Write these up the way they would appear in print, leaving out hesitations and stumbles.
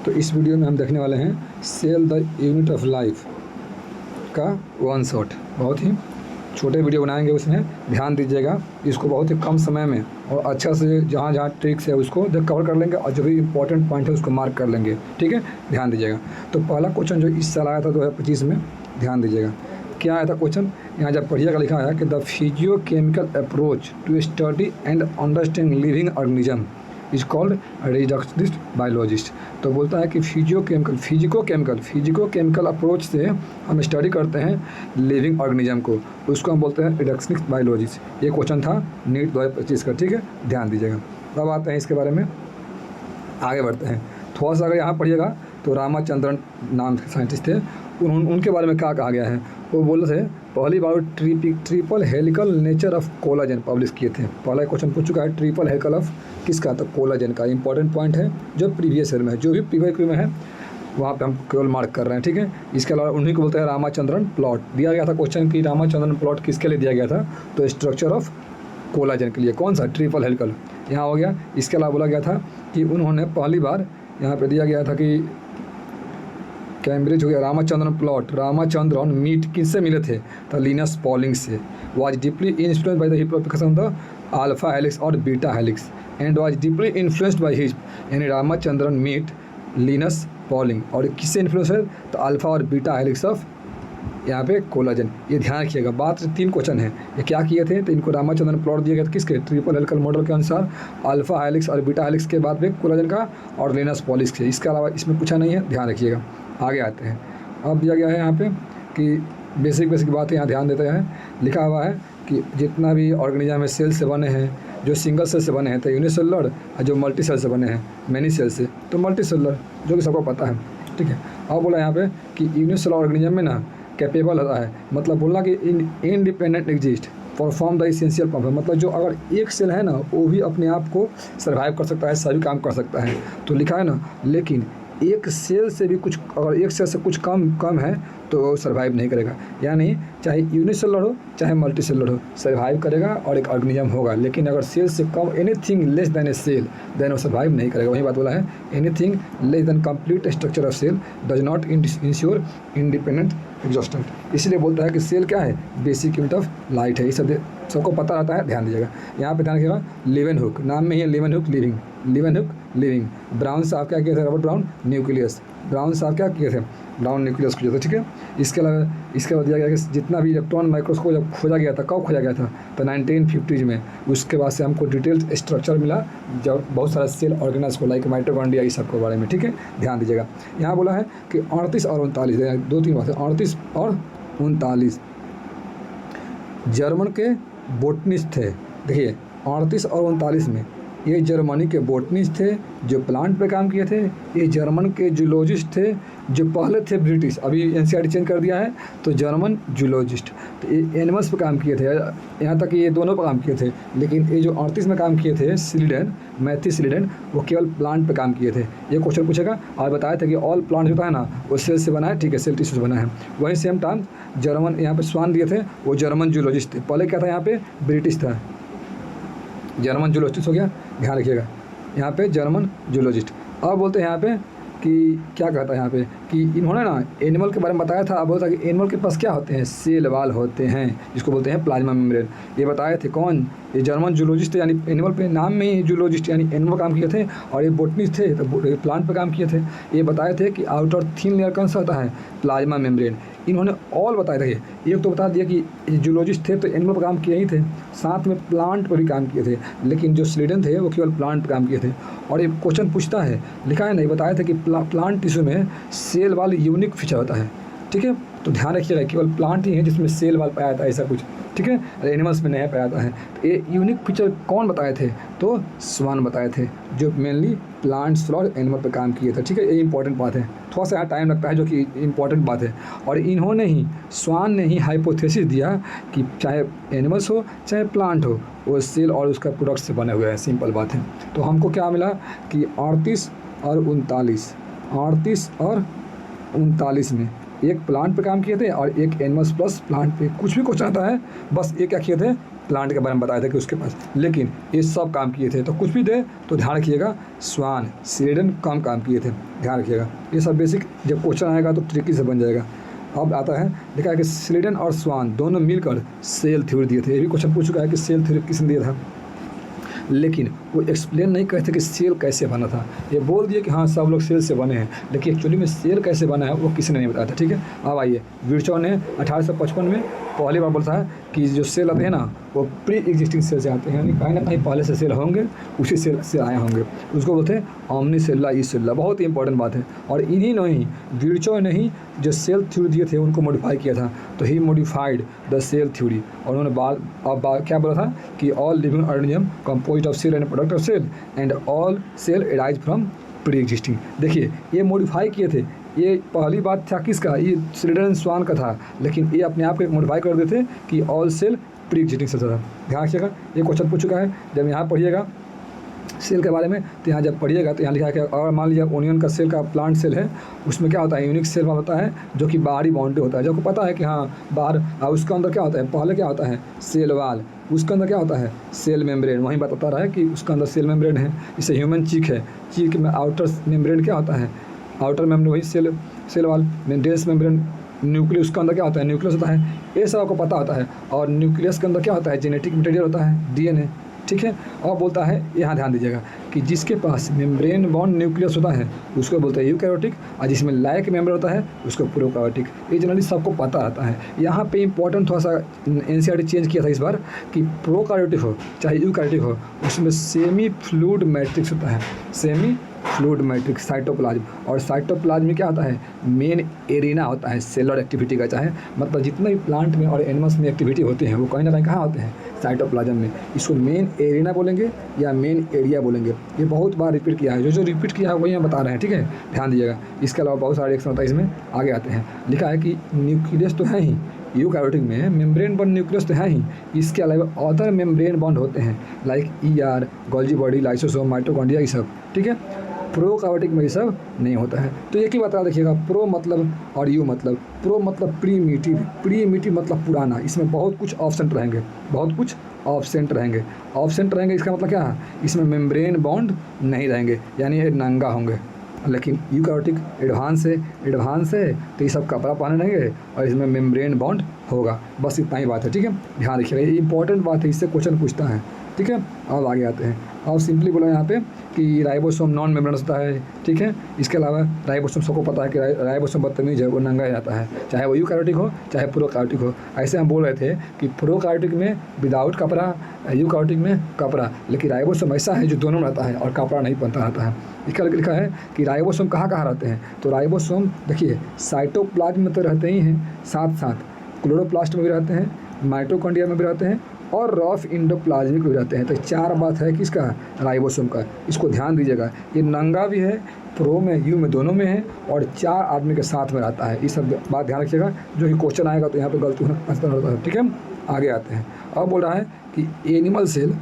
तो इस वीडियो में हम देखने वाले हैं cell the unit of life का वन शॉट। बहुत ही छोटे वीडियो बनाएंगे, उसमें ध्यान दीजिएगा। इसको बहुत ही कम समय में और अच्छा से जहाँ जहाँ ट्रिक्स है उसको कवर कर लेंगे और जो भी इंपॉर्टेंट पॉइंट है उसको मार्क कर लेंगे। ठीक है, ध्यान दीजिएगा। तो पहला क्वेश्चन जो इस साल आया था 2025 में, ध्यान दीजिएगा क्या आया था क्वेश्चन। यहाँ जब पढ़िएगा लिखा है कि the physiochemical approach to study and understand living organism is called reductionist biologist. तो बोलता है कि फिजिको केमिकल अप्रोच से हम स्टडी करते हैं लिविंग ऑर्गेनिज्म को, उसको हम बोलते हैं रिडक्शनिस्ट बायोलॉजिस्ट। ये क्वेश्चन था नीट 2025 का। ठीक है, ध्यान दीजिएगा। अब आते हैं इसके बारे में, आगे बढ़ते हैं। थोड़ा सा अगर यहाँ पढ़िएगा तो रामाचंद्रन नाम के साइंटिस्ट थे, उनके बारे में क्या कहा गया है। वो बोले थे पहली बार triple helical nature of collagen publish किए थे। पहला क्वेश्चन पूछ चुका है, ट्रिपल हेलिकल ऑफ किसका, तो कोलाजन का। इंपॉर्टेंट पॉइंट है जो प्रीवियस ईयर में है, जो भी प्रीवियस ईयर में है वहाँ पे हम केवल मार्क कर रहे हैं। ठीक है, इसके अलावा उन्हीं को बोलते हैं रामाचंद्रन प्लॉट। दिया गया था क्वेश्चन कि रामाचंद्रन प्लॉट किसके लिए दिया गया था, तो स्ट्रक्चर ऑफ कोलाजन के लिए। कौन सा, ट्रिपल हेलिकल, यहाँ हो गया। इसके अलावा बोला गया था कि उन्होंने पहली बार यहाँ पे दिया गया था कि कैम्ब्रिज हो गया। रामाचंद्रन मीट किससे मिले थे, तो लिनस पॉलिंग से। Was deeply influenced by the hippocampus the alpha helix और beta helix and was deeply influenced by his, यानी रामाचंद्रन मीट लिनस पॉलिंग। और किससे इन्फ्लुएंस है, तो अल्फा और बीटा हेलिक्स ऑफ यहाँ पे कोलाजन। ये ध्यान रखिएगा। बात 3 क्वेश्चन है, ये क्या किए थे, तो इनको रामाचंद्रन प्लॉट दिया गया था किसके, ट्रिपल हेलिकल मॉडल के अनुसार अल्फा हेलिक्स और बीटा हेलिक्स के बाद में कोलाजन का और लिनस पॉलिश के। इसके अलावा इसमें पूछा नहीं है, ध्यान रखिएगा। आगे आते हैं। अब दिया गया है यहाँ पे कि बेसिक बातें यहाँ ध्यान देते हैं। लिखा हुआ है कि जितना भी ऑर्गेनिज्म में सेल से बने हैं, जो सिंगल सेल से बने हैं तो यूनिसेलुलर, और जो मल्टी सेल से बने हैं मैनी सेल से तो मल्टीसेलुलर, जो कि सबको पता है। ठीक है, अब बोला यहाँ पे कि यूनिसेलुलर ऑर्गेनिज्म में ना कैपेबल होता है, मतलब बोलना कि independent exist perform the essential function. मतलब जो अगर एक सेल है ना वो भी अपने आप को सर्वाइव कर सकता है, सभी काम कर सकता है। तो लिखा है ना, लेकिन एक सेल से भी कुछ, अगर एक सेल से कुछ कम है तो सर्वाइव नहीं करेगा। यानी चाहे यूनिसेलुलर हो चाहे मल्टीसेलुलर हो, सर्वाइव करेगा और एक ऑर्गेनिज्म होगा। लेकिन अगर सेल से कम, anything less than a cell, then वो सर्वाइव नहीं करेगा। वही बात बोला है, anything less than complete structure of cell does not ensure independent existence. इसलिए बोलता है कि सेल क्या है, बेसिक यूनिट ऑफ लाइट है। ये सब सबको पता रहता है, ध्यान दीजिएगा। यहाँ पे ध्यान रखिएगा, लेवेनहुक नाम में ही है, लेवेनहुक लिविंग। ब्राउन साहब क्या किए थे, रॉबर्ट ब्राउन न्यूक्लियस। ब्राउन साहब क्या किए थे, ब्राउन न्यूक्लियस खोजा था। ठीक है, इसके अलावा इसके बाद दिया गया कि जितना भी इलेक्ट्रॉन माइक्रोस्कोप जब खोजा गया था, कब खोजा गया था, तो 1950s में। उसके बाद से हमको डिटेल स्ट्रक्चर मिला जब बहुत सारा सेल ऑर्गेनाइज को, लाइक माइटोकॉन्ड्रिया, इस सब के बारे में। ठीक है, ध्यान दीजिएगा। यहाँ बोला है कि 38 और 39, 2-3 बात है, 38 और 39 जर्मन के बोटनिस्ट थे। देखिए 38 और 39 में ये जर्मनी के बोटनिस्ट थे जो प्लांट पे काम किए थे। ये जर्मन के जूलॉजिस्ट थे जो पहले थे ब्रिटिश, अभी एनसीईआरटी चेंज कर दिया है तो जर्मन जूलॉजिस्ट। तो ये एनिमल्स पे काम किए थे, यहाँ तक कि ये दोनों पे काम किए थे। लेकिन ये जो 38 में काम किए थे मैथ्यू स्लीडन, वो केवल प्लांट पे काम किए थे। ये क्वेश्चन पूछेगा। और बताया था कि ऑल प्लांट होता है ना वो सेल से बना है। ठीक है, सेल टिश्यू से बना है। वही सेम टाइम जर्मन यहाँ पे स्वान दिए थे, वो जर्मन जूलॉजिस्ट थे। पहले क्या था, यहाँ पे ब्रिटिश था, जर्मन जूलॉजिस्ट हो गया। ध्यान रखिएगा, यहाँ पे जर्मन जूलॉजिस्ट। अब बोलते हैं यहाँ पे कि क्या कहता है यहाँ पे कि इन्होंने ना एनिमल के बारे में बताया था। अब बोलता है कि एनिमल के पास क्या होते हैं, सेल वाल होते हैं, जिसको बोलते हैं प्लाज्मा मेम्ब्रेन। ये बताए थे कौन, ये जर्मन जूलॉजिस्ट थे, यानी एनिमल पे नाम में ही जूलॉजिस्ट यानी एनिमल काम किए थे। और ये बोटनिस्ट थे तो प्लांट पे काम किए थे। ये बताए थे कि आउटर थिन लेयर कौन सा होता है, प्लाज्मा मेम्ब्रेन। इन्होंने ऑल बताए थे। एक तो बता दिया कि जूलॉजिस्ट थे तो एनिमल पर काम किए ही थे, साथ में प्लांट पर भी काम किए थे। लेकिन जो स्लीडन थे वो केवल प्लांट पर काम किए थे। और ये क्वेश्चन पूछता है, लिखा है नहीं, बताया था कि प्लांट टिश्यू में सेल वाल यूनिक फीचर होता है। ठीक है, तो ध्यान रखिएगा, केवल प्लांट ही है जिसमें सेल वाल पाया जाता है, ऐसा कुछ। ठीक है, एनिमल्स में नहीं पाया जाता है। तो ये यूनिक फीचर कौन बताए थे, तो स्वान बताए थे, जो मेनली प्लांट्स और एनिमल पर काम किए थे। ठीक है, ये इंपॉर्टेंट बात है। थोड़ा सा यहाँ टाइम लगता है, जो कि इंपॉर्टेंट बात है। और इन्होंने ही, स्वान ने ही हाइपोथेसिस दिया कि चाहे एनिमल्स हो चाहे प्लांट हो, वो सेल और उसका प्रोडक्ट से बने हुए हैं। सिंपल बात है। तो हमको क्या मिला कि 38 और 39 में एक प्लांट पे काम किए थे और एक एनिमल्स प्लस प्लांट पे। कुछ भी क्वेश्चन आता है बस ये क्या किए थे, प्लांट के बारे में बताया था कि उसके पास, लेकिन ये सब काम किए थे। तो कुछ भी दे तो ध्यान रखिएगा, स्वान स्लेडन कम काम किए थे, ध्यान रखिएगा। ये सब बेसिक जब क्वेश्चन आएगा तो ट्रिकी से बन जाएगा। अब आता है, लिखा है कि स्लेडन और स्वान दोनों मिलकर सेल थ्योरी दिए थे। ये भी क्वेश्चन पूछ चुका है कि सेल थ्योरी किसने दिया था, लेकिन वो एक्सप्लेन नहीं करते कि सेल कैसे बना था। ये बोल दिए कि हाँ सब लोग सेल से बने हैं, लेकिन एक्चुअली में सेल कैसे बना है वो किसी ने नहीं बताया था। ठीक है, अब आइए, विर्चॉन ने 1855 में पहली बार बोलता है कि जो सेल आते हैं ना वो प्री एग्जिस्टिंग सेल से आते हैं, यानी कहीं ना कहीं पहले से सेल होंगे, उसी सेल से आए होंगे। उसको बोलते हैं ओमनी सेल्ला ई सेल्ला। बहुत ही इंपॉर्टेंट बात है। और इन्हीं ने ही, विर्चॉन ने ही जो सेल थ्योरी दिए थे उनको मॉडिफाई किया था। तो he modified the cell theory. और उन्होंने क्या बोला था कि all living organism composed of cell and product of cell and all cell arise from pre existing. देखिए, ये मॉडिफाई किए थे। ये पहली बात था किसका, ये स्लेडन स्वान का था, लेकिन ये अपने आप को मॉडिफाई कर देते कि all cell pre existing cell था। ध्यान रखिएगा, ये क्वेश्चन पूछ चुका है। जब यहाँ पढ़िएगा सेल के बारे में, तो यहाँ जब पढ़िएगा तो यहाँ लिखा है कि अगर मान लीजिए ओनियन का सेल का प्लांट सेल है, उसमें क्या होता है, यूनिक सेल होता है जो कि बाहरी बाउंड्री होता है, जो आपको पता है कि हाँ बाहर, उसके अंदर क्या होता है, पहले क्या होता है सेल वाल, उसके अंदर क्या होता है सेल मेम्ब्रेन। वहीं बताता रहा है कि उसके अंदर सेल मेम्ब्रेन है। जैसे ह्यूमन चीक है, चीक में आउटर मेम्ब्रेन क्या होता है, आउटर मेम्ब्रेन वही cell wall, dense membrane, nucleus के अंदर क्या होता है, न्यूक्लियस होता है। ये सब आपको पता होता है। और न्यूक्लियस के अंदर क्या होता है, जेनेटिक मटेरियल होता है, डीएनए। ठीक है, और बोलता है, यहाँ ध्यान दीजिएगा कि जिसके पास मेम्ब्रेन बॉन्ड न्यूक्लियस होता है उसको बोलते हैं यूकैरियोटिक, और जिसमें लाइक मेम्ब्रेन होता है उसको प्रोकैरियोटिक। ये जनरली सबको पता रहता है। यहाँ पे इंपॉर्टेंट थोड़ा सा एनसीईआरटी चेंज किया था इस बार कि प्रोकैरियोटिक हो चाहे यूकैरियोटिक हो, उसमें सेमी फ्लूइड मैट्रिक्स होता है, सेमी फ्लूइड मैट्रिक्स साइटोप्लाज्म। और साइटोप्लाज्म में क्या होता है, मेन एरिना होता है सेलुलर एक्टिविटी का। चाहे मतलब जितने भी प्लांट में और एनिमल्स में एक्टिविटी होते हैं वो कहीं ना कहीं कहाँ होते हैं, साइटोप्लाज्म में। इसको मेन एरिना बोलेंगे या मेन एरिया बोलेंगे। ये बहुत बार रिपीट किया है, जो रिपीट किया है वही हम बता रहे हैं। ठीक है, ध्यान दीजिएगा। इसके अलावा बहुत सारे रिएक्शन होता है इसमें, आगे आते हैं। लिखा है कि न्यूक्लियस तो है ही, यूकैरियोटिक में मेम्ब्रेन बॉन्ड न्यूक्लियस तो है ही, इसके अलावा अदर मेम्ब्रेन बॉन्ड होते हैं like ER, Golgi body, lysosome, mitochondria, ये सब। ठीक है, प्रोकैरियोटिक में ये सब नहीं होता है। तो एक ही बता देखिएगा, प्रो मतलब और यू मतलब, प्रो मतलब प्रीमिटिव, प्रीमिटिव मतलब पुराना। इसमें बहुत कुछ ऑप्शन रहेंगे, बहुत कुछ ऑब्सेंट रहेंगे। ऑब्सेंट रहेंगे इसका मतलब क्या है, इसमें मेम्ब्रेन बॉन्ड नहीं रहेंगे, यानी ये नंगा होंगे। लेकिन यूकैरियोटिक एडवांस है तो ये सब कपड़ा पहने रहेंगे और इसमें मेम्ब्रेन बॉन्ड होगा। बस इतना ही बात है। ठीक है, ध्यान रखिएगा, ये इंपॉर्टेंट बात है, इससे क्वेश्चन पूछता है। ठीक है, अब आगे आते हैं। अब सिंपली बोला यहाँ पे कि राइबोसोम नॉन मेम्ब्रेनस होता है। ठीक है, इसके अलावा राइबोसोम सबको पता है कि राइबोसोम बदतमीज है, वो नंगा ही रहता है, चाहे वो यूकैरियोटिक हो चाहे प्रोकैरियोटिक हो। ऐसे हम बोल रहे थे कि प्रोकैरियोटिक में विदाउट कपड़ा, यूकैरियोटिक में कपड़ा, लेकिन राइबोसोम ऐसा है जो दोनों में रहता है और कपड़ा नहीं बनता रहता है। इसका लिखा है कि राइबोसोम कहाँ कहाँ रहते हैं। तो राइबोसोम देखिए साइटोप्लाज्म में तो रहते ही हैं, साथ साथ क्लोरोप्लास्ट में भी रहते हैं, माइटोकॉन्ड्रिया में भी रहते हैं और रफ इंडोप्लाज्मिक भी रहते हैं। तो चार बात है किसका, राइबोसोम का। इसको ध्यान दीजिएगा, ये नंगा भी है, प्रो में यू में दोनों में है और चार आदमी के साथ में रहता है। ये सब बात ध्यान रखिएगा, जो कि क्वेश्चन आएगा तो यहाँ पे गलती होता है। ठीक है, आगे आते हैं। अब बोल रहा है कि एनिमल सेल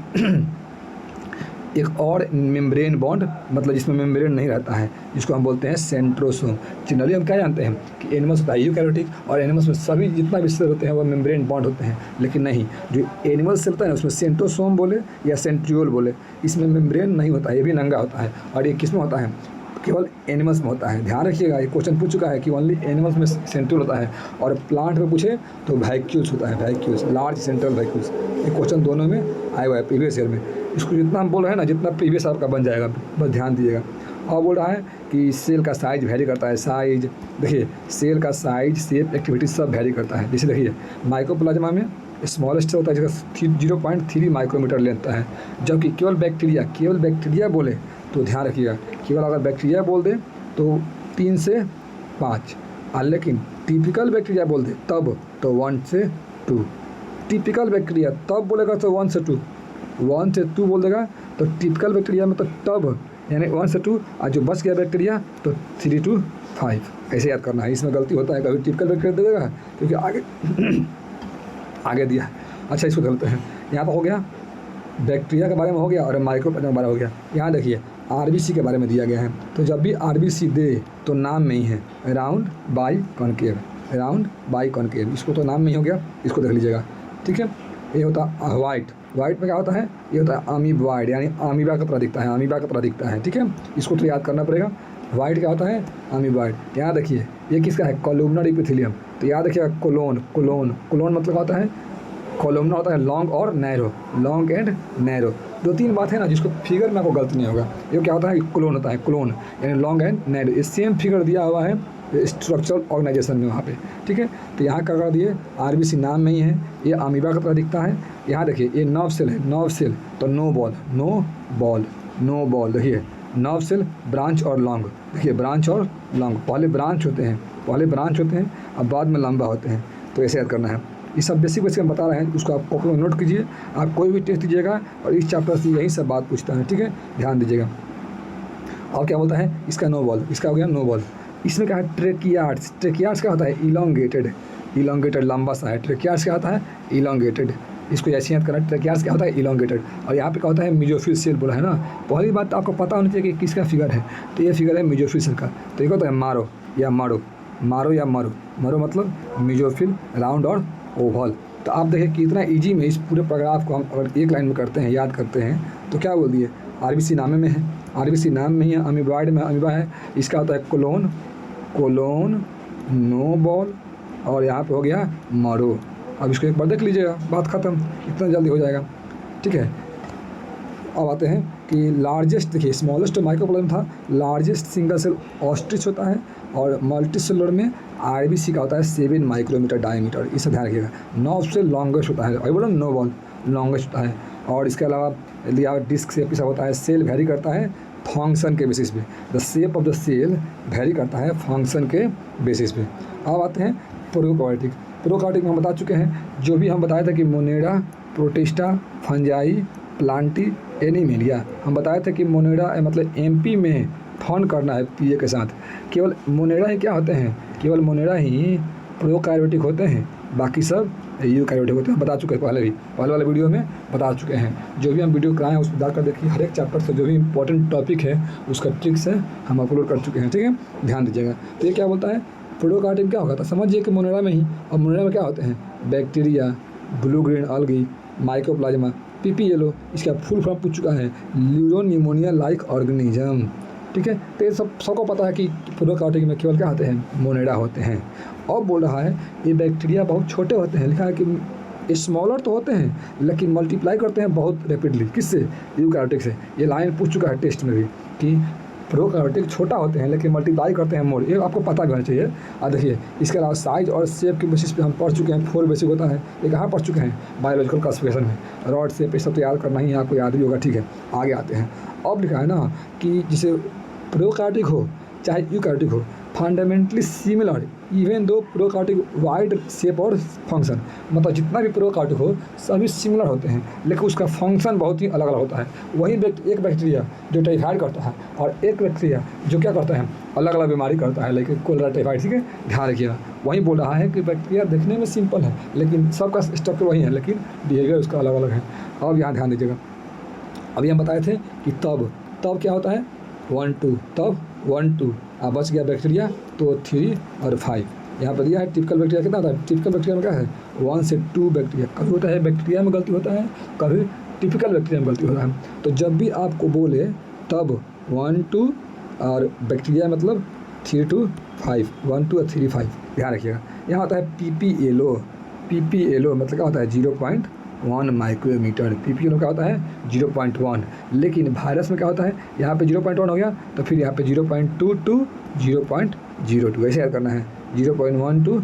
एक और मेम्ब्रेन बॉन्ड, मतलब जिसमें मेम्ब्रेन नहीं रहता है, जिसको हम बोलते हैं सेंट्रोसोम। जनरली हम क्या जानते हैं कि एनिमल्स होता है यूकैरियोटिक, और एनिमल्स में सभी जितना भी सेल होते हैं वो मेम्ब्रेन बॉन्ड होते हैं। लेकिन नहीं, जो एनिमल सेल होता है ना उसमें सेंट्रोसोम बोले या सेंट्रियोल बोले, इसमें मेम्ब्रेन नहीं होता है, ये भी नंगा होता है। और ये किस में होता है, केवल एनिमल्स में होता है। ध्यान रखिएगा, ये क्वेश्चन पूछ चुका है कि ओनली एनिमल्स में सेंट्रियोल होता है, और प्लांट में पूछे तो वैक्यूल्स होता है, वैक्यूल्स, लार्ज सेंट्रल वैक्यूल्स। ये क्वेश्चन दोनों में आया हुआ है प्रीवियस ईयर में। इसको जितना हम बोल रहे हैं ना, जितना प्रीवियस आपका बन जाएगा, बस ध्यान दीजिएगा। और बोल रहा है कि सेल का साइज वेरी करता है। साइज देखिए, सेल का साइज, शेप, एक्टिविटी सब वेरी करता है। जैसे देखिए माइकोप्लाज्मा में स्मॉलेस्ट होता है जिसका 0.3 माइक्रोमीटर लेंथ है, जबकि केवल बैक्टीरिया बोले तो ध्यान रखिएगा, केवल अगर बैक्टीरिया बोल दे तो 3 से 5, और लेकिन टिपिकल बैक्टीरिया बोल दे तब तो 1 से 2। टिपिकल बैक्टीरिया तब बोलेगा तो 1 से 2, 1 से 2 बोल देगा तो टिपिकल बैक्टीरिया में तो तब यानी 1 से 2, और जो बच गया बैक्टीरिया तो 3 to 5। ऐसे याद करना है। इसमें गलती होता है, कभी टिपिकल बैक्टीरिया दे देगा क्योंकि आगे दिया। अच्छा, इसको गलत है। यहाँ पर हो गया बैक्टीरिया के बारे में, हो गया, और माइक्रोप्लाज्मा के बारे में हो गया। यहाँ देखिए आरबीसी के बारे में दिया गया है। तो जब भी आरबीसी दे तो नाम में ही है round by concave, round by concave, इसको तो नाम में ही हो गया, इसको देख लीजिएगा। ठीक है, ये होता है वाइट। वाइट में क्या होता है, ये होता है अमीबॉइड, यानी अमीबा का तरह दिखता है, अमीबा का तरह दिखता है, ठीक है। इसको तो याद करना पड़ेगा। वाइट क्या होता है, अमीबॉइड। यहाँ देखिए ये किसका है, कोलुमनर इपिथेलियम। तो याद रखिएगा कोलोन, कोलोन, कोलोन मतलब होता है, कोलुमनर होता है लॉन्ग और नैरो, लॉन्ग एंड नैरो। 2-3 बात है ना जिसको फिगर में आपको गलती नहीं होगा। ये क्या होता है, क्लोन होता है, क्लोन यानी लॉन्ग एंड नैरो। ये सेम फिगर दिया हुआ है स्ट्रक्चरल ऑर्गेनाइजेशन में वहाँ पे, ठीक है। तो यहाँ क्या कर दिए, आरबीसी नाम में ही है, ये अमीबा का तरह दिखता है। यहाँ देखिए ये नर्व सेल है, नर्व सेल, तो no ball, no ball, no ball. देखिए नर्व सेल, ब्रांच और लॉन्ग, देखिए ब्रांच और लॉन्ग, पहले ब्रांच होते हैं, पहले ब्रांच होते हैं अब बाद में लंबा होते हैं। तो ऐसे याद करना है। ये सब बेसिक हम बता रहे हैं, उसको आप कॉपी में नोट कीजिए। आप कोई भी टेस्ट दीजिएगा और इस चैप्टर से यही सब बात पूछता है, ठीक है, ध्यान दीजिएगा। और क्या बोलता है, इसका नो बॉल, इसका हो गया नो बॉल। इसमें क्या है, ट्रेकियार्ड्स। ट्रेकियार्ड्स क्या होता है, इलोंगेटेड, इलोंगेटेड लंबा सा है। ट्रेकियार्ड्स क्या होता है, इलोंगेटेड। इसको ऐसे याद करना, ट्रेकियार्ड्स क्या होता है, इलोंगेटेड। और यहाँ पे क्या होता है, मेसोफिल सेल बोला है ना। पहली बात तो आपको पता होनी चाहिए कि किसका फिगर है, तो ये फिगर है मेसोफिल सेल का। तो ये होता है मारो या मारो, मारो या मरो, मरो मतलब मेसोफिल, राउंड और ओवल। तो आप देखिए कितना इजी में इस पूरे पैराग्राफ को हम अगर एक लाइन में करते हैं, याद करते हैं, तो क्या बोल दिए, आरबीसी नाम में है, आरबीसी नाम में ही है, अमीबॉइड में अमीबा है। इसका होता है कोलोन, कोलोन, नो बॉल, और यहाँ पे हो गया मरो। अब इसको एक बार देख लीजिएगा, बात ख़त्म, इतना जल्दी हो जाएगा, ठीक है। अब आते हैं कि लार्जेस्ट, देखिए स्मॉलेस्ट माइक्रोप्लाज्म था, लार्जेस्ट सिंगल सेल ऑस्ट्रिच होता है, और मल्टी सेलुलर में आरबीसी का होता है 7 माइक्रोमीटर डायमीटर। इसे ध्यान रखिएगा। नर्व से लॉन्गेस्ट होता है, अभी बोलो नो बॉल लॉन्गेस्ट होता है। और इसके अलावा लिया डिस्क शेप ऐसा होता है, सेल वेरी करता है फंक्शन के बेसिस पे, the shape of the cell vary करता है फंक्शन के बेसिस पे। अब आते हैं प्रोकार्योटिक। प्रोकार्योटिक में हम बता चुके हैं, जो भी हम बताए थे कि Monera, protista, fungi, Plantae, animalia. हम बताए थे कि मोनेरा मतलब एमपी में फॉर्म करना है पीए के साथ। केवल मोनेरा ही क्या होते हैं, केवल मोनेरा ही प्रोकार्योटिक होते हैं, बाकी सब यूकार्योटिक होते हैं। बता चुके हैं पहले भी, पहले वाले वीडियो में बता चुके हैं। जो भी हम वीडियो कराएं उसको जाकर देखिए, हर एक चैप्टर से जो भी इंपॉर्टेंट टॉपिक है उसका ट्रिक्स है हम अपलोड कर चुके हैं, ठीक है, ध्यान दीजिएगा। तो ये क्या बोलता है, प्रोकार्योटिक क्या होगा, तो समझिए कि मोनेरा में ही, और मोनेरा में क्या होते हैं, bacteria, blue green अलगी, mycoplasma, PP yellow. इसका फुल फॉर्म पूछ चुका है, ल्यूरोनिमोनिया लाइक ऑर्गेनिज्म, ठीक है। तो ये सबको पता है कि प्रोकार्योटिक में केवल क्या होते हैं, मोनेरा होते हैं। और बोल रहा है ये बैक्टीरिया बहुत छोटे होते हैं, लिखा है कि स्मॉलर तो होते हैं लेकिन मल्टीप्लाई करते हैं बहुत रैपिडली, किससे, यूकार्योटिक से। ये लाइन पूछ चुका है टेस्ट में भी कि प्रोकार्योटिक छोटा होते हैं लेकिन मल्टीप्लाई करते हैं मोर, ये आपको पता भी होना चाहिए। और देखिए इसके अलावा साइज और शेप के बेसिस पे हम पढ़ चुके हैं, 4 बेसिक होता है, ये कहाँ पढ़ चुके हैं, बायोलॉजिकल क्लासिफिकेशन में। रॉड शेप ये सब तो याद करना ही है, आपको याद भी होगा, ठीक है। आगे आते हैं। अब लिखा है ना कि जिसे प्रोकार्योटिक हो चाहे यूकार्योटिक हो, fundamentally similar even though prokaryotic wide shape और फंक्शन, मतलब जितना भी प्रोकार्योटिक हो सभी सिमिलर होते हैं लेकिन उसका फंक्शन बहुत ही अलग अलग होता है। वही एक बैक्टीरिया जो टाइफाइड करता है और एक बैक्टीरिया जो क्या करता है, अलग अलग बीमारी करता है, लेकिन कोलेरा टाइफाइड, ठीक है, ध्यान रखिएगा। वही बोल रहा है कि बैक्टीरिया देखने में सिंपल है लेकिन सबका स्ट्रक्चर वही है लेकिन बिहेवियर उसका अलग अलग है। अब यहाँ ध्यान दीजिएगा, अभी हम बताए थे कि तब क्या होता है 1 2, तब 1 2, अब बच गया बैक्टीरिया तो 3 और 5। यहाँ पर दिया है टिपिकल बैक्टीरिया कितना होता है, टिपिकल बैक्टीरिया में क्या है 1 से 2 बैक्टीरिया। कभी होता है बैक्टीरिया में गलती होता है, कभी टिपिकल बैक्टीरिया में गलती होता है। तो जब भी आपको बोले तब 1 2 और बैक्टीरिया मतलब 3 to 5, 1 2 और 3 5, ध्यान रखिएगा। यहाँ होता है पीपी एलो, पीपी एलो मतलब क्या होता है 0.1 माइक्रोमीटर। पीपी एलो क्या होता है 0.1, लेकिन वायरस में क्या होता है, यहाँ पे 0.1 हो गया तो फिर यहाँ पे 0.2 to 0.02, ऐसे याद करना है 0.12।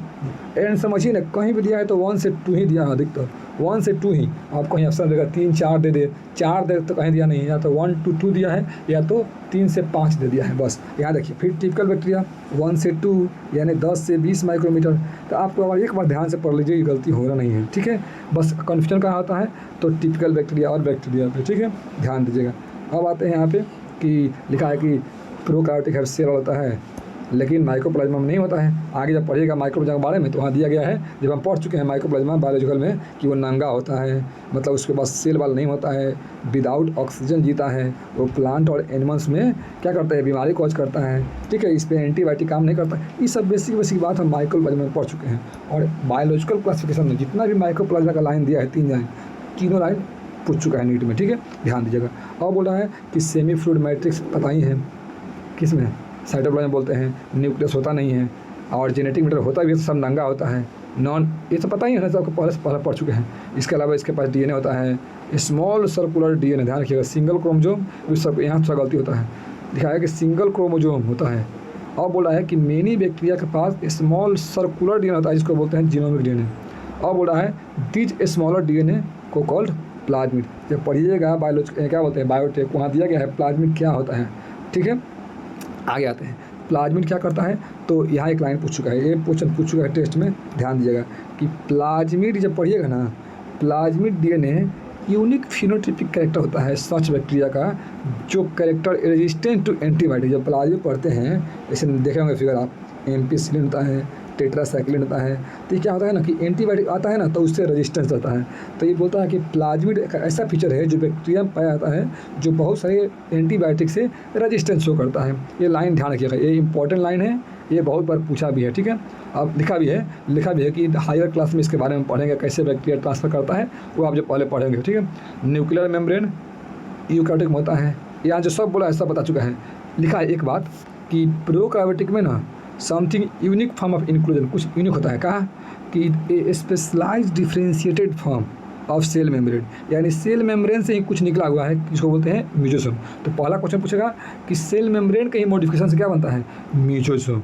एंड समझिए ना, कहीं भी दिया है तो 1 से 2 ही दिया है अधिकतर, 1 से 2 ही। आप कहीं ऑप्शन देगा 3 4 दे दे, 4 दे तो कहीं दिया नहीं है, या तो 1 to 2 दिया है या तो 3 से 5 दे दिया है, बस याद रखिए। फिर टिपिकल बैक्टीरिया 1 से 2 यानी 10 से 20 माइक्रोमीटर। तो आपको अगर एक बार ध्यान से पढ़ लीजिए, गलती हो रहा नहीं है, ठीक है। बस कन्फ्यूजन कहाँ होता है तो टिपिकल बैक्टीरिया और बैक्टीरिया पे, ठीक है, ध्यान दीजिएगा। अब आते हैं यहाँ पे कि लिखा है कि प्रोकार्योटिक सेल होता है लेकिन माइक्रोप्लाज्मा में नहीं होता है। आगे जब पढ़िएगा माइक्रोप्लाज्मा के बारे में तो वहाँ दिया गया है, जब हम पढ़ चुके हैं माइक्रोप्लाज्मा बायोलॉजिकल में, कि वो नंगा होता है, मतलब उसके पास सेल वाल नहीं होता है, विदाउट ऑक्सीजन जीता है, वो प्लांट और एनिमल्स में क्या करता है, बीमारी कॉज करता है, ठीक है। इस पर एंटीबायोटिक काम नहीं करता। ये सब बेसिक बात हम माइक्रोप्लाज्मा में पढ़ चुके हैं। और बायोलॉजिकल क्लासिफिकेशन में जितना भी माइक्रोप्लाज्मा का लाइन दिया है, 3 लाइन, तीनों लाइन पूछ चुका है नीट में, ठीक है, ध्यान दीजिएगा। और बोल रहा है कि सेमी फ्लूइड मैट्रिक्स पता ही है किस में, साइटोप्लाज्म बोलते हैं, न्यूक्लियस होता नहीं है, और जेनेटिक मैटर होता भी है तो सब नंगा होता है, नॉन, ये तो पता ही है ना, सबको पहले पढ़ चुके हैं। इसके अलावा इसके पास डीएनए होता है, स्मॉल सर्कुलर डीएनए, ध्यान रखिएगा, सिंगल क्रोमोसोम, इस सब यहाँ थोड़ा गलती होता है, दिखाया कि सिंगल क्रोमोसोम होता है। और बोला है कि मेनी बैक्टीरिया के पास स्मॉल सर्कुलर डीएनए होता है, जिसको बोलते हैं जीनोमिक डीएनए। और बोला है दिज स्मॉलर डीएनए को कॉल्ड प्लाज्मिड। जब पढ़िएगा बायोलॉजी क्या बोलते हैं बायोटेक, वहाँ दिया गया है प्लाज्मिड क्या होता है, ठीक है। आगे आते हैं, प्लाज्मिड क्या करता है, तो यहाँ एक लाइन पूछ चुका है, ये क्वेश्चन पूछ चुका है टेस्ट में, ध्यान दीजिएगा कि प्लाज्मिड जब पढ़िएगा ना, plasmid DNA unique phenotypic character होता है सच बैक्टीरिया का, जो कैरेक्टर रेजिस्टेंट टू एंटीबायोटिक। जब प्लाज्मिड पढ़ते हैं, जैसे देखे होंगे फिगर आप, एम्पिसिलिन होता है, टेट्रासाइक्लिन होता है, तो ये क्या होता है ना कि एंटीबायोटिक आता है ना तो उससे रेजिस्टेंस रहता है। तो ये बोलता है कि प्लाज्मिड एक ऐसा फीचर है जो बैक्टीरिया में पाया जाता है, जो बहुत सारे एंटीबायोटिक से रेजिस्टेंस शो करता है। ये लाइन ध्यान रखिएगा, ये इंपॉर्टेंट लाइन है, ये बहुत बार पूछा भी है, ठीक है। अब लिखा भी है कि हायर क्लास में इसके बारे में पढ़ेंगे, कैसे बैक्टीरिया ट्रांसफ़र करता है, वो आप जो पहले पढ़ेंगे, ठीक है। न्यूक्लियर मेम्ब्रेन यूकैरियोटिक में होता है, यहाँ जो सब बोला है सब बता चुका है। लिखा है एक बात कि प्रोकार्योटिक में ना something unique form of inclusion, कुछ यूनिक होता है, कहा कि specialised differentiated form of cell membrane, यानी सेल मेम्ब्रेन से ही कुछ निकला हुआ है, जिसको बोलते हैं म्यूकोसोम। तो पहला क्वेश्चन पूछेगा कि सेल मेम्ब्रेन के ही मॉडिफिकेशन से क्या बनता है, म्यूकोसोम,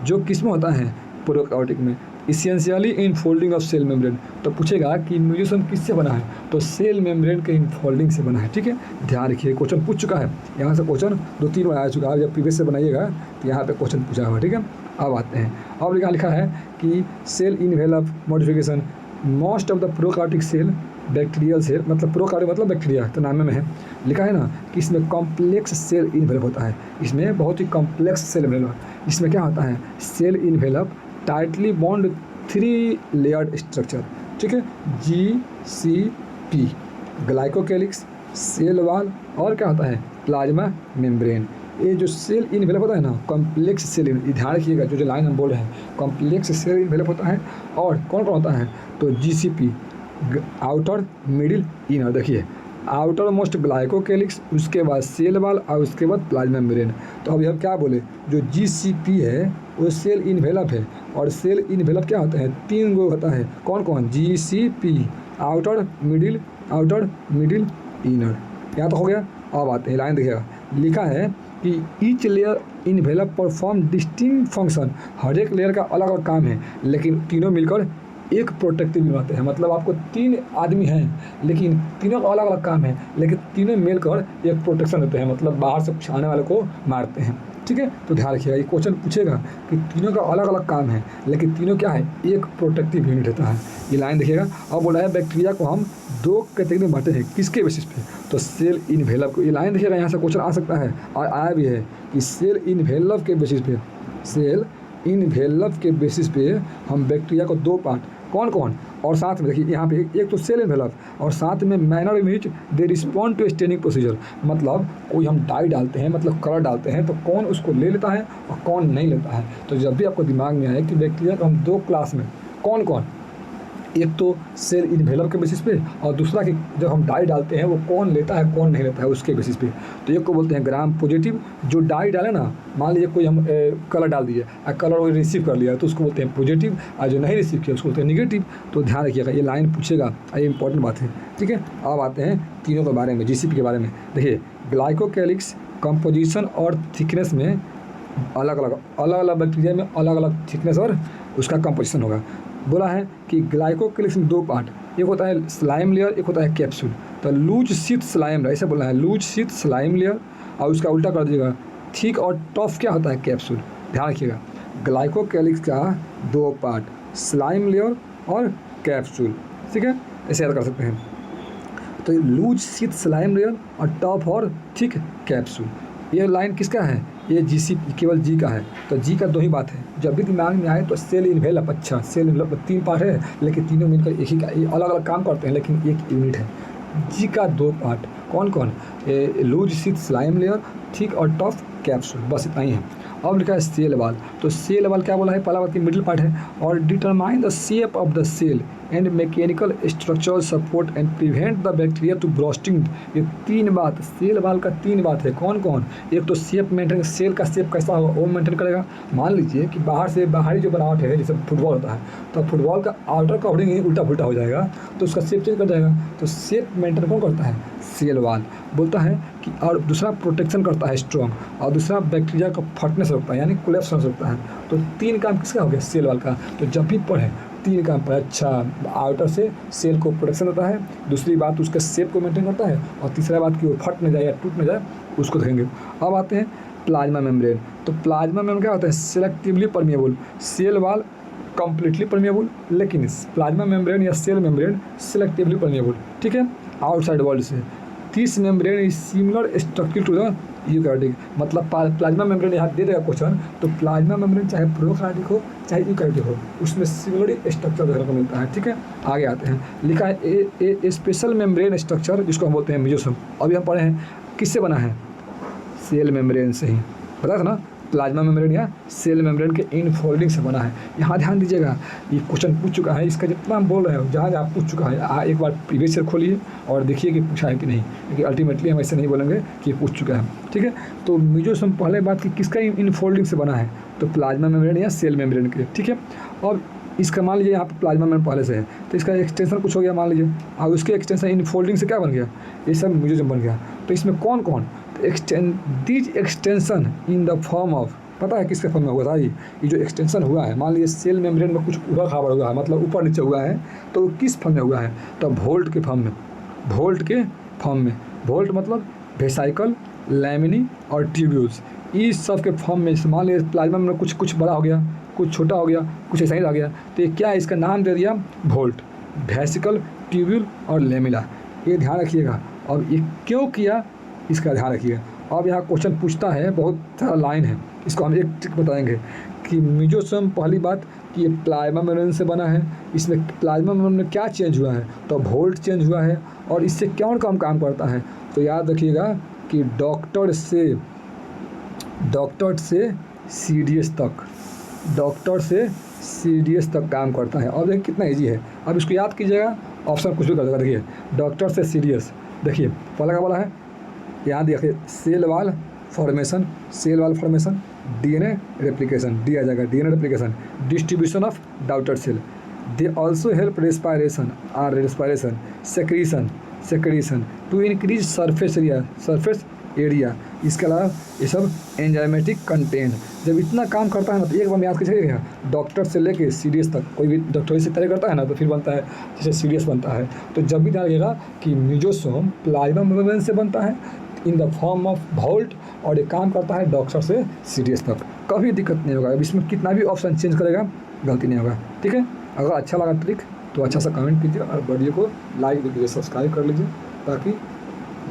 जो किस में होता है, प्रोकार्योटिक में, essentially infolding of cell membrane. तो पूछेगा कि म्यूकोसोम किससे बना है, तो सेल मेम्ब्रेन के इनफोल्डिंग से बना है, ठीक है, ध्यान रखिए। क्वेश्चन पूछ चुका है, यहाँ से क्वेश्चन 2-3 बार आ चुका है, जब प्रीवियस से बनाइएगा तो यहाँ पे क्वेश्चन पूछा हुआ, ठीक है। अब आते हैं, अब यहाँ लिखा है कि cell envelope modification, most of the prokaryotic cell bacterial cell, मतलब प्रोकार्यो मतलब बैक्टीरिया, तो नाम में है, लिखा है ना कि इसमें कॉम्प्लेक्स सेल इनवेलप होता है, इसमें बहुत ही कॉम्प्लेक्स सेल इनवेलप, इसमें क्या होता है, cell envelope tightly bound 3 layered structure, ठीक है, GCP, ग्लाइकोकेलिक्स, सेल वाल, और क्या होता है, प्लाज्मा मेम्ब्रेन। ये जो सेल इनवेलप होता है ना, कॉम्प्लेक्स सेल, ध्यान रखिएगा, जो लाइन हम बोल रहे हैं, कॉम्प्लेक्स सेल इनवेलप होता है। और कौन कौन होता है, तो GCP, आउटर, मिडिल, इनर। देखिए आउटर मोस्ट ग्लाइकोकेलिक्स, उसके बाद सेल वाल, और उसके बाद प्लाज्मा मेम्ब्रेन। तो अभी हम क्या बोले, जो GCP है वो सेल इनवेलप है, और सेल इनवेलप क्या होता है, 3 गो होता है, कौन कौन, GCP, आउटर मिडिल इनर। यहाँ तो हो गया। अब आते हैं, लाइन देखिएगा, लिखा है कि each layer envelope perform distinct function, हर एक लेयर का अलग अलग काम है, लेकिन तीनों मिलकर एक प्रोटेक्टिव बनाते हैं। मतलब आपको 3 आदमी हैं, लेकिन तीनों का अलग अलग काम है, लेकिन तीनों मिलकर एक प्रोटेक्शन देते हैं, मतलब बाहर से कुछ आने वाले को मारते हैं, ठीक है। तो ध्यान रखिएगा, ये क्वेश्चन पूछेगा कि तीनों का अलग अलग काम है, लेकिन तीनों क्या है, एक प्रोटेक्टिव यूनिट होता है। ये लाइन देखिएगा। अब बोला है बैक्टीरिया को हम 2 कैटेगरी में बांटते हैं, किसके बेसिस पे, तो सेल इनवेलप को। ये लाइन देखिएगा, यहाँ से क्वेश्चन आ सकता है, और आया भी है कि सेल इनवेलप के बेसिस पे, सेल इनवेलप के बेसिस पे हम बैक्टीरिया को 2 पार्ट, कौन कौन, और साथ में देखिए यहाँ पे एक तो सेल इनवेलप, और साथ में manner in which they respond to staining procedure, मतलब कोई हम डाई डालते हैं, मतलब कलर डालते हैं, तो कौन उसको ले लेता है और कौन नहीं लेता है। तो जब भी आपको दिमाग में आए कि बैक्टीरिया को हम 2 क्लास में, कौन कौन, एक तो सेल इनवेलप के बेसिस पे, और दूसरा कि जब हम डाई डालते हैं वो कौन लेता है कौन नहीं लेता है उसके बेसिस पे। तो एक को बोलते हैं ग्राम पॉजिटिव, जो डाई डाले ना, मान लीजिए कोई हम कलर डाल दिए और कलर वो रिसीव कर लिया तो उसको बोलते हैं पॉजिटिव, और जो नहीं रिसीव किया उसको बोलते हैं निगेटिव। तो ध्यान रखिएगा, ये लाइन पूछेगा, ये इंपॉर्टेंट बात है, ठीक है। अब आते हैं तीनों के बारे में, GCP के बारे में। देखिए ग्लाइकोकेलिक्स कंपोजिशन और थिकनेस में अलग अलग बैक्टीरिया में अलग अलग थिकनेस और उसका कंपोजिशन होगा। बोला है कि ग्लाइकोकेलिक्स में 2 पार्ट, एक होता है स्लाइम लेयर, एक होता है कैप्सूल। तो लूज शीथ स्लाइम लेयर, ऐसे बोलना है, लूज शीथ स्लाइम लेयर, और उसका उल्टा कर दीजिएगा, थिक और टफ क्या होता है, कैप्सूल। ध्यान रखिएगा, ग्लाइकोकेलिक्स का 2 पार्ट, स्लाइम लेयर और कैप्सूल, ठीक है, ऐसे याद कर सकते हैं। तो लूज शीथ स्लाइम लेयर और टफ और थिक कैप्सूल, ये लाइन किसका है, ये GC केवल जी का है, तो जी का 2 ही बात है। जब भी दिमाग में आए तो सेल इन्वेलप, अच्छा सेल इन्वेलप 3 पार्ट है, लेकिन तीनों मिलकर एक ही का, ये अलग अलग काम करते हैं लेकिन एक यूनिट है। जी का 2 पार्ट कौन कौन, loose sheath slime layer, thick और टफ कैप्सूल, बस इतना ही है। अब लिखा है सेल वाल, तो सेल वाल क्या बोला है, पहला बात की मिडिल पार्ट है, और determine the shape of the cell and mechanical structural support and prevent the bacteria to bursting. ये 3 बात सेल वाल का 3 बात है। कौन कौन, एक तो शेप मेंटेन, सेल का शेप कैसा होगा वो मेंटेन करेगा। मान लीजिए कि बाहर से बाहरी जो बनावट है, जैसे फुटबॉल होता है, तो फुटबॉल का आउटर कवरिंग ही उल्टा पुल्टा हो जाएगा तो उसका शेप चेंज कर जाएगा। तो शेप मेंटेन कौन करता है, सेल वाल बोलता है कि, और दूसरा प्रोटेक्शन करता है स्ट्रॉन्ग, और दूसरा बैक्टीरिया का फटने से रोकता है यानी कोलैप्स से रोकता है। तो 3 काम किसका हो गया, सेल वाल का। तो जब भी पढ़े 3 काम पर, अच्छा आउटर से सेल को प्रोटेक्शन देता है, दूसरी बात उसके शेप को मेंटेन करता है, और तीसरा बात कि वो फट न जाए या टूट न जाए उसको देखेंगे। अब आते हैं प्लाज्मा मेम्ब्रेन। तो प्लाज्मा मेम्ब्रेन क्या होता है, selectively permeable. Cell wall completely permeable, लेकिन प्लाज्मा मेम्ब्रेन या सेल मेम्ब्रेन सिलेक्टिवली परमिएबल, ठीक है, आउटसाइड वर्ल्ड से। This membrane is similar structure to the eukaryotic, मतलब प्लाज्मा मेम्ब्रेन यहाँ दे देगा क्वेश्चन, तो प्लाज्मा मेम्ब्रेन चाहे प्रोकैरियोटिक हो चाहे यूकैरियोटिक हो, उसमें सिमिलर स्ट्रक्चर देखने को मिलता है, ठीक है। आगे आते हैं, लिखा है ए स्पेशल मेम्ब्रेन स्ट्रक्चर जिसको हम बोलते हैं मेसोसोम। अभी हम पढ़े हैं किससे बना है, सेल मेम्ब्रेन से ही, पता था ना, प्लाज्मा मेम्ब्रेन या सेल मेम्ब्रेन के इनफोल्डिंग से बना है। यहाँ ध्यान दीजिएगा, ये क्वेश्चन पूछ चुका है, इसका जितना हम बोल रहे हैं जहाँ जहाँ पूछ चुका है, एक बार प्रीवियस ईयर खोलिए और देखिए कि पूछा है कि नहीं, क्योंकि अल्टीमेटली हम ऐसे नहीं बोलेंगे कि ये पूछ चुका है, ठीक है। तो मेसोसोम पहले बात कि किसका इनफोल्डिंग से बना है, तो प्लाज्मा मेम्ब्रेन या सेल मेम्ब्रेन के, ठीक है। और इसका मान लीजिए यहाँ पर प्लाज्मा मेम्ब्रेन पहले से है, तो इसका एक्सटेंशन कुछ हो गया मान लीजिए, और उसके एक्सटेंशन इनफोल्डिंग से क्या बन गया, ये सब मेसोसोम बन गया। तो इसमें कौन कौन, these extension in the form of, पता है किसके फॉर्म में हुआ था, ये जो एक्सटेंशन हुआ है, मान लीजिए सेल मेम्ब्रेन में कुछ उबड़ खाबड़ हुआ है, मतलब ऊपर नीचे हुआ है, तो किस फॉर्म में हुआ है, तो वोल्ट के फॉर्म में, वोल्ट के फॉर्म में। वोल्ट मतलब वेसाइकल, लैमिनी और ट्यूब्यूल्स, इस सब के फॉर्म में। मान लीजिए प्लाज्मा में कुछ बड़ा हो गया, कुछ छोटा हो गया, कुछ ऐसा ही रह गया, तो ये क्या है, इसका नाम दे दिया वोल्ट, वेसिकल, ट्यूब्यूल और लेमिला, ये ध्यान रखिएगा। और ये क्यों किया इसका ध्यान रखिएगा। अब यहाँ क्वेश्चन पूछता है, बहुत सारा लाइन है, इसको हम एक ट्रिक बताएंगे कि मेसोसोम, पहली बात कि ये प्लाज्मा मेम्ब्रेन से बना है, इसमें प्लाज्मा मेम्ब्रेन में क्या चेंज हुआ है, तो वोल्ट चेंज हुआ है, और इससे कौन काम करता है, तो याद रखिएगा कि डॉक्टर से CDS तक, डॉक्टर से CDS तक काम करता है। और देखिए कितना ईजी है, अब इसको याद कीजिएगा, ऑप्शन कुछ भी कर देगा। देखिए डॉक्टर से CDS, देखिए पहला क्या बोला है, यहाँ देखिए cell wall formation, cell wall formation, DNA replication, D आ जाएगा, DNA replication, distribution of daughter cell, they also help respiration और respiration, secretion to increase surface area, इसके अलावा ये सब एंजाइमेटिक कंटेंट। जब इतना काम करता है ना, तो एक बार में याद कीजिएगा, डॉक्टर से लेके CDS तक, कोई भी डॉक्टर से तरह करता है ना, तो फिर बनता है जैसे CDS बनता है। तो जब भी ध्यान रखिएगा कि मेसोसोम प्लाज्मा मेम्ब्रेन से बनता है in the form of volt, और ये काम करता है डॉक्टर से CDS तक, कभी दिक्कत नहीं होगा। अब इसमें कितना भी ऑप्शन चेंज करेगा गलती नहीं होगा, ठीक है। अगर अच्छा लगा ट्रिक तो अच्छा सा कमेंट कीजिए, और वीडियो को लाइक कीजिए, सब्सक्राइब कर लीजिए, ताकि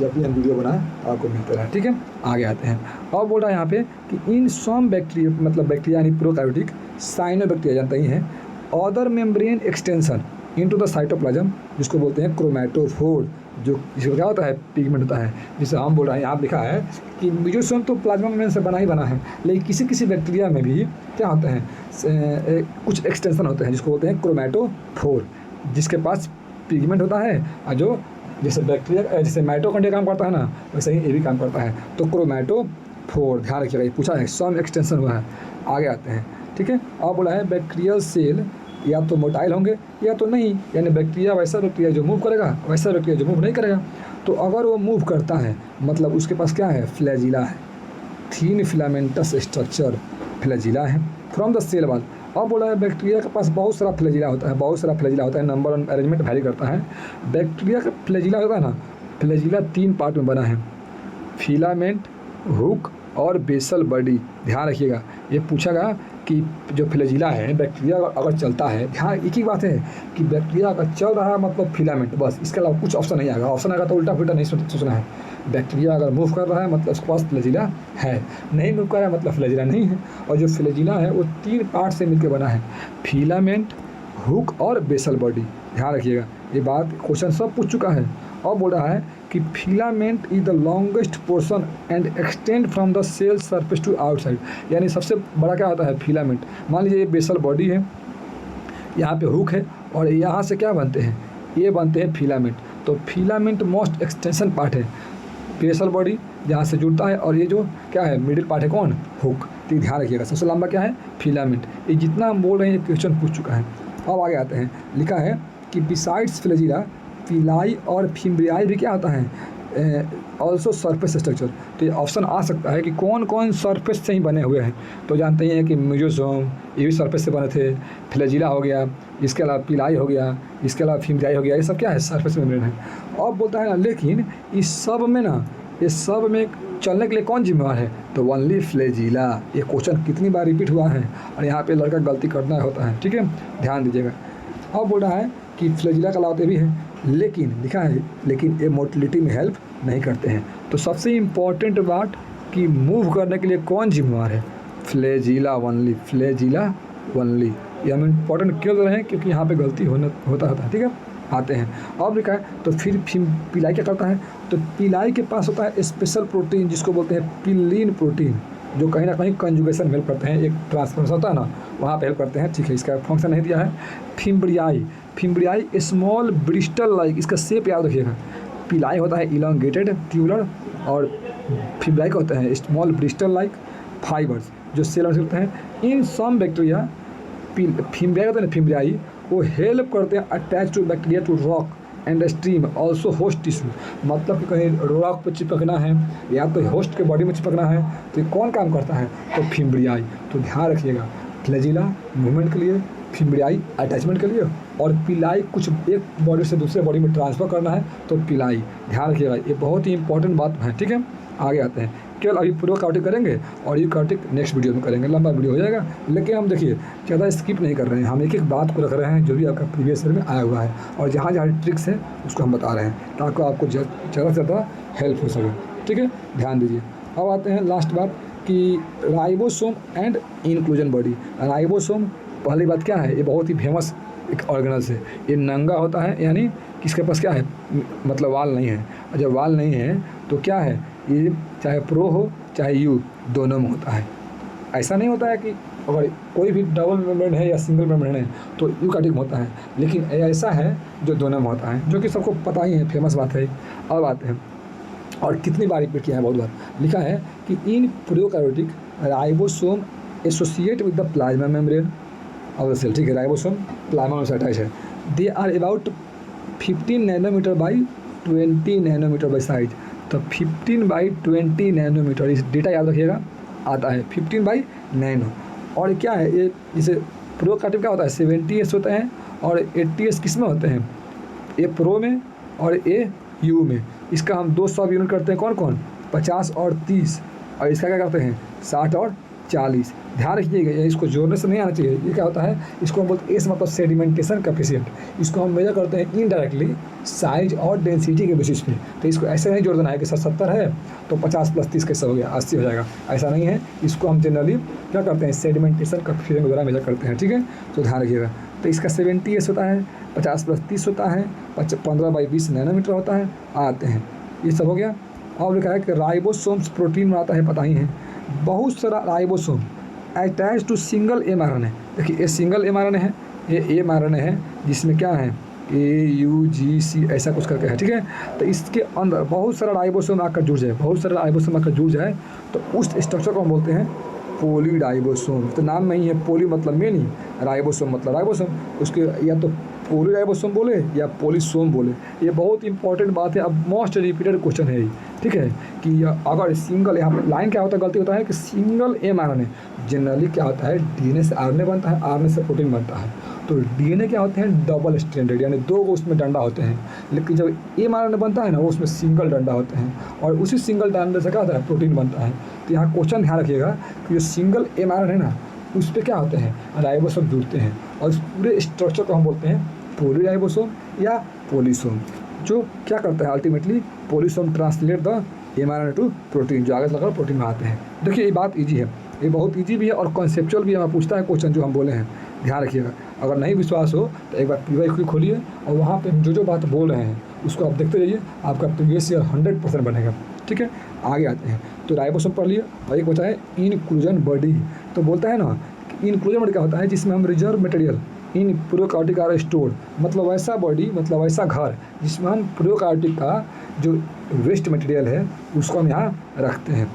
जब भी हम वीडियो बनाएं आपको मिलते रहे, ठीक है। आगे आते हैं, और बोल रहा है यहाँ पे कि इन सम बैक्टीरिया, मतलब बैक्टीरिया यानी प्रोकैरियोटिक, साइनोबैक्टीरिया जानते ही हैं, other membrane extension into the cytoplasm, जिसको बोलते हैं क्रोमैटोफोर, जो इसका क्या होता है, पिगमेंट होता है, जिसे हम बोल रहे हैं, यहाँ लिखा है कि मेसोसोम तो प्लाज्मा मेम्ब्रेन से बना ही बना है, लेकिन किसी बैक्टीरिया में भी क्या होते हैं, कुछ एक्सटेंशन होते हैं जिसको बोलते हैं क्रोमैटोफोर, जिसके पास पिगमेंट होता है, और जो जैसे बैक्टीरिया, जैसे माइटोकॉन्ड्रिया काम करता है ना, वैसे ही ये भी काम करता है। तो क्रोमैटोफोर ध्यान रखिएगा, ये पूछा है, सम एक्सटेंशन हुआ है। आगे आते हैं, ठीक है। और बोला है बैक्टीरियल सेल या तो मोटाइल होंगे या तो नहीं, यानी बैक्टीरिया वैसा बैक्टीरिया जो मूव करेगा, वैसा बैक्टीरिया जो मूव नहीं करेगा। तो अगर वो मूव करता है, मतलब उसके पास क्या है, फ्लैजिला है, थीन फिलामेंटस स्ट्रक्चर फ्लैजिला है फ्रॉम द सेल वाल। अब बोला है बैक्टीरिया के पास बहुत सारा फ्लैजिला होता है, नंबर ऑन अरेंजमेंट वैरी करता है। बैक्टीरिया का फ्लैजिला होता है ना, फ्लैजिला 3 पार्ट में बना है, फिलामेंट, हुक और बेसल बॉडी। ध्यान रखिएगा, ये पूछेगा कि जो फ्लैजिला है, बैक्टीरिया अगर चलता है, ध्यान एक ही बात है कि बैक्टीरिया अगर चल रहा है मतलब फिलामेंट, बस, इसके अलावा कुछ ऑप्शन नहीं आएगा। ऑप्शन आएगा तो उल्टा पुल्टा नहीं सोचना है। बैक्टीरिया अगर मूव कर रहा है मतलब उसके पास फ्लैजिला है, नहीं मूव कर रहा है मतलब फ्लैजिला नहीं है। और जो फ्लैजिला है वो 3 पार्ट से मिलकर बना है, फिलामेंट, हुक और बेसल बॉडी। ध्यान रखिएगा, ये बात क्वेश्चन सब पूछ चुका है। और बोल रहा है कि filament is the longest portion and extend from the cell surface to outside. यानी सबसे बड़ा क्या होता है, फिलामेंट। मान लीजिए ये बेसल बॉडी है, यहाँ पे हुक है, और यहाँ से क्या बनते हैं, ये बनते हैं फिलामेंट। तो फिलामेंट मोस्ट एक्सटेंशन पार्ट है, बेसल बॉडी जहाँ से जुड़ता है, और ये जो क्या है मिडिल पार्ट है कौन, हुक। तो ध्यान रखिएगा, सबसे लंबा क्या है, फिलामेंट। ये जितना हम बोल रहे हैं ये क्वेश्चन पूछ चुका है। अब आगे आते हैं, लिखा है कि बिसाइड्स फ्लैजिला, पिलाई और फिम्ब्रियाई भी क्या होता है, ऑल्सो सरफेस स्ट्रक्चर। तो ये ऑप्शन आ सकता है कि कौन कौन सरफेस से ही बने हुए हैं। तो जानते ही हैं कि मेसोजोम ये भी सरफेस से बने थे, फ्लैजिला हो गया, इसके अलावा पिलाई हो गया, इसके अलावा फिम्ब्रियाई हो गया, ये सब क्या है, सरफेस मेम्ब्रेन है। अब बोलता है ना, लेकिन इस सब में ना, ये सब में चलने के लिए कौन जिम्मेवार है, तो ओनली फ्लैजिला। ये क्वेश्चन कितनी बार रिपीट हुआ है, और यहाँ पे लड़का गलती करना होता है, ठीक है, ध्यान दीजिएगा। अब बोल रहा है कि फ्लैजिला कहलाते भी हैं, लेकिन लिखा है लेकिन ये मोटिलिटी में हेल्प नहीं करते हैं। तो सबसे इम्पॉर्टेंट बात कि मूव करने के लिए कौन जिम्मेवार है, फ्लैजिला ओनली, फ्लैजिला ओनली। ये हम इम्पॉर्टेंट क्यों कर रहे हैं, क्योंकि यहाँ पे गलती होता है, ठीक है। आते हैं, अब लिखा है तो फिर पिलाई क्या करता है, तो पिलाई के पास होता है स्पेशल प्रोटीन जिसको बोलते हैं पिलीन प्रोटीन, जो कहीं ना कहीं कंजुगेशन में हेल्प करते हैं, एक ट्रांसफॉर्मेशन होता है ना, वहाँ पे हेल्प करते हैं, ठीक है। इसका फंक्शन नहीं दिया है। फिम्ब्रियाई, फिम्ब्रियाई स्मॉल ब्रिस्टल लाइक, इसका शेप याद रखिएगा। पिलाई होता है इलोंगेटेड ट्यूबुलर, और फिम्ब्रियाई का होता है स्मॉल ब्रिस्टल लाइक फाइबर्स जो सेल में होते हैं। इन सम बैक्टीरिया, फिम्ब्रियाई होता है ना, फिम्ब्रियाई वो हेल्प करते हैं attach to bacteria to rock and stream also host tissue. मतलब कि कहीं रॉक पर चिपकना है या तो होस्ट के बॉडी में चिपकना है, तो ये कौन काम करता है, तो फिम्ब्रियाई। तो ध्यान रखिएगा, फ्लैजिला मूवमेंट के लिए, फिम्ब्रियाई अटैचमेंट के लिए, और पिलाई कुछ एक बॉडी से दूसरे बॉडी में ट्रांसफ़र करना है तो पिलाई। ध्यान रखिएगा, ये बहुत ही इंपॉर्टेंट बात है, ठीक है। आगे आते हैं, केवल अभी प्रोकार्योटिक करेंगे और यूकार्योटिक नेक्स्ट वीडियो में करेंगे, लंबा वीडियो हो जाएगा। लेकिन हम देखिए ज़्यादा स्किप नहीं कर रहे हैं, हम एक एक बात को रख रहे हैं जो भी आपका प्रीवियस ईयर में आया हुआ है, और जहाँ जहाँ ट्रिक्स है उसको हम बता रहे हैं ताकि आपको ज़्यादा से ज़्यादा हेल्प हो सके, ठीक है। ध्यान दीजिए। अब आते हैं लास्ट बात कि ribosome and inclusion body. Ribosome पहली बात क्या है, ये बहुत ही फेमस एक ऑर्गेनल्स है। ये नंगा होता है, यानी किसके पास क्या है, मतलब वाल नहीं है। और जब वाल नहीं है तो क्या है, ये चाहे प्रो हो चाहे यू, दोनों में होता है। ऐसा नहीं होता है कि अगर कोई भी डबल मेम्ब्रेन है या सिंगल मेम्ब्रेन है तो यूकार्योटिक में होता है, लेकिन ऐसा है जो दोनों में होता है, जो कि सबको पता ही है, फेमस बात है। अब आते हैं, और कितनी बार रिपीट किया है, बहुत बार लिखा है कि in prokaryotic ribosome associate with the plasma membrane of the cell, ठीक है। राइबोसोम प्लाज्मा में अटैच है। They are about 15 nanometre by 20 nanometre by size. तो 15 बाई 20 नैनोमीटर, इस डेटा याद रखिएगा, आता है 15 बाई नैनो। और क्या है ये, जैसे प्रोकार्योटिक क्या होता है, 70S होते हैं और 80S किस में होते हैं, ए प्रो में और ए यू में। इसका हम 2 सब यूनिट करते हैं, कौन कौन, 50 और 30, और इसका क्या करते हैं 60 और 40। ध्यान रखिएगा, इसको जोड़ने से नहीं आना चाहिए। ये क्या होता है, इसको हम बोलते हैं एस मतलब सेडिमेंटेशन कोएफिशिएंट। इसको हम मेजर करते हैं इनडायरेक्टली साइज और डेंसिटी के बेसिस पे। तो इसको ऐसे नहीं जोड़ देना है कि सर 70 है तो 50 + 30 कैसे हो गया, 80 हो जाएगा, ऐसा नहीं है। इसको हम जनरली क्या करते हैं, सेडिमेंटेशन कोएफिशिएंट द्वारा मेजर करते हैं, ठीक है। तो ध्यान रखिएगा। तो इसका 70S होता है, 50 + 30 होता है, 15 बाई 20 नैनोमीटर होता है। आते हैं, ये सब हो गया। और लिखा है कि राइबोसोम्स प्रोटीन बनाता है, पता ही है। बहुत सारा ribosome attach to single mRNA। देखिए ये सिंगल mRNA है, ये mRNA है जिसमें क्या है AUGC ऐसा कुछ करके है, ठीक है। तो इसके अंदर बहुत सारा राइबोसोम आकर जुड़ जाए, बहुत सारा राइबोसोम आकर जुड़ जाए तो उस स्ट्रक्चर को हम बोलते हैं पॉलीराइबोसोम। तो नाम में ही है, पोली मतलब मेनी, राइबोसोम मतलब राइबोसोम। उसके या तो पॉलीराइबोसोम बोले या पॉलीसोम बोले। ये बहुत इंपॉर्टेंट बात है, अब मोस्ट रिपीटेड क्वेश्चन है ये, ठीक है। कि अगर सिंगल, यहाँ पर लाइन क्या होता है, गलती होता है कि सिंगल mRNA जनरली क्या होता है, DNA से RNA बनता है, RNA से प्रोटीन बनता है। तो DNA क्या होते हैं, डबल स्ट्रैंडेड, यानी 2 उसमें डंडा होते हैं। लेकिन जब mRNA बनता है ना, वो उसमें सिंगल डंडा होते हैं, और उसी सिंगल डंडे से क्या होता है, प्रोटीन बनता है। तो यहाँ क्वेश्चन ध्यान रखिएगा कि जो सिंगल mRNA है ना, उस पर क्या होते हैं, राइबोसोम जुड़ते हैं, और इस पूरे स्ट्रक्चर को हम बोलते हैं पॉलीराइबोसोम या पॉलीसोम, जो क्या करता है ultimately, polysome translate the mRNA to protein, जो आगे चलकर प्रोटीन में आते हैं। देखिए ये बात ईजी है, ये बहुत ईजी भी है और कॉन्सेप्चुअल भी है। पूछता है क्वेश्चन जो हम बोले हैं, ध्यान रखिएगा। अगर नहीं विश्वास हो तो एक बार PYQ खोलिए और वहाँ पे हम जो बात बोल रहे हैं उसको आप देखते रहिए, आपका प्रीवियस ईयर 100% बनेगा। ठीक है, आगे आते हैं। तो राइबोसोम पढ़ लिए, और एक बचा है इनक्लूजन बॉडी। तो बोलता है ना कि इनक्लूजन बॉडी क्या होता है, जिसमें हम reserve material in prokaryotic are stored, मतलब ऐसा बॉडी, मतलब ऐसा घर जिसमें हम प्रोकार्योटिक का जो वेस्ट मटेरियल है उसको हम यहाँ रखते हैं।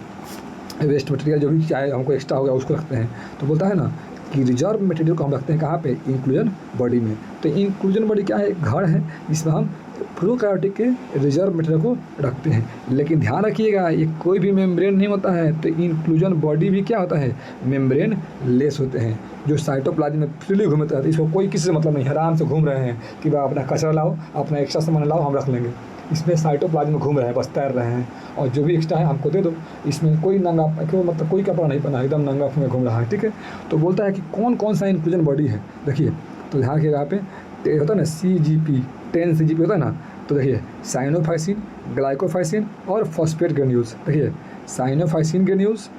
वेस्ट मटेरियल जो भी चाहे हमको एक्स्ट्रा हो गया उसको रखते हैं। तो बोलता है ना कि रिजर्व मटेरियल को हम रखते हैं कहाँ पे, इंक्लूजन बॉडी में। तो इंक्लूजन बॉडी क्या है, एक घर है जिसमें हम प्रोकार्योटिक के रिजर्व मटेरियल को रखते हैं। लेकिन ध्यान रखिएगा ये कोई भी मेम्ब्रेन नहीं होता है। तो इंक्लूजन बॉडी भी क्या होता है, मेम्ब्रेन लेस होते हैं, जो साइटोप्लाज्म में फ्रीली घूमते रहते हैं। इसको कोई किसी से मतलब नहीं है, आराम से घूम रहे हैं कि भाई अपना कचरा लाओ, अपना एक्स्ट्रा सामान लाओ, हम रख लेंगे। इसमें साइटोप्लाज्म में घूम रहे हैं, बस तैर रहे हैं, और जो भी एक्स्ट्रा है हमको दे दो। इसमें कोई नंगा, क्यों मतलब कोई कपड़ा नहीं पहना, एकदम नंगा में घूम रहा है। ठीक है, तो बोलता है कि कौन कौन सा इंक्लूजन बॉडी है। देखिए तो ध्यान रखिएगा, यहाँ पे होता है ना CGP, 10 CGP होता है ना। तो देखिए साइनोफाइसिन, ग्लाइकोफाइसिन और फॉस्फेट ग्रेन्यूल्स। देखिए साइनोफाइसिन ग्रेन्यूल्स,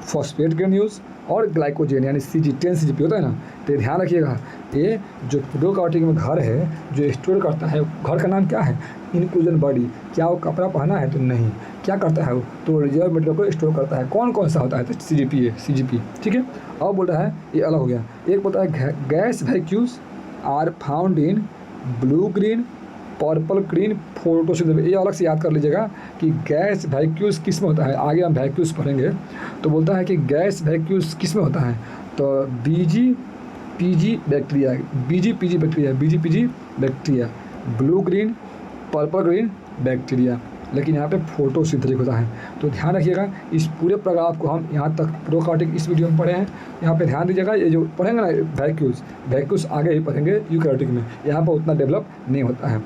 फॉस्फेट ग्रेन्यूल्स और ग्लाइकोजेन यानी 10 CGP होता है ना। तो ध्यान रखिएगा, ये जो प्रोकार्योटिक में घर है जो स्टोर करता है, घर का नाम क्या है, इंक्लूजन बॉडी। क्या वो कपड़ा पहना है, तो नहीं। क्या करता है वो, तो रिजर्व मटेरियल को स्टोर करता है। कौन कौन सा होता है, तो CGP। ठीक है, अब बोल रहा है ये अलग हो गया। एक बोलता है gas vacuoles are found in blue green purple green photosynthesis. ये अलग से याद कर लीजिएगा कि गैस वैक्यूल्स किस में होता है। आगे हम वैक्यूल्स पढ़ेंगे। तो बोलता है कि गैस वैक्यूल्स किस में होता है, तो BG-PG bacteria, BG-PG bacteria, blue green purple green bacteria. लेकिन यहाँ पे फोटोसिंथेटिक होता है। तो ध्यान रखिएगा, इस पूरे पैराग्राफ को हम यहाँ तक प्रोकार्योटिक इस वीडियो में पढ़े हैं। यहाँ पे ध्यान दीजिएगा, ये जो पढ़ेंगे ना वैक्यूल्स आगे ही पढ़ेंगे यूकैरियोटिक में, यहाँ पर उतना डेवलप नहीं होता है।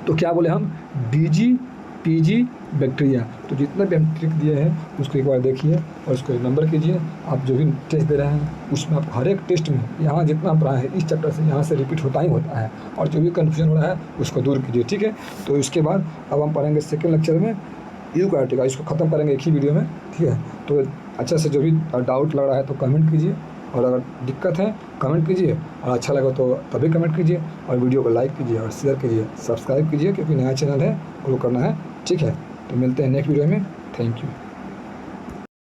तो क्या बोले हम, BG-PG बैक्टीरिया। तो जितने भी हम ट्रिक दिए हैं उसको एक बार देखिए और उसको नंबर कीजिए। आप जो भी टेस्ट दे रहे हैं उसमें आप हर एक टेस्ट में यहाँ जितना पढ़ा है इस चैप्टर से यहाँ से रिपीट होता ही होता है, और जो भी कन्फ्यूजन हो रहा है उसको दूर कीजिए। ठीक है, तो इसके बाद अब हम पढ़ेंगे सेकेंड लेक्चर में यूकैरियोटिक, इसको ख़त्म करेंगे एक ही वीडियो में। ठीक है, तो अच्छा से जो भी डाउट लग रहा है तो कमेंट कीजिए, और अगर दिक्कत है कमेंट कीजिए, और अच्छा लगा तो तभी कमेंट कीजिए, और वीडियो को लाइक कीजिए और शेयर कीजिए, सब्सक्राइब कीजिए, क्योंकि नया चैनल है ग्रो करना है। ठीक है, तो मिलते हैं नेक्स्ट वीडियो में। Thank you.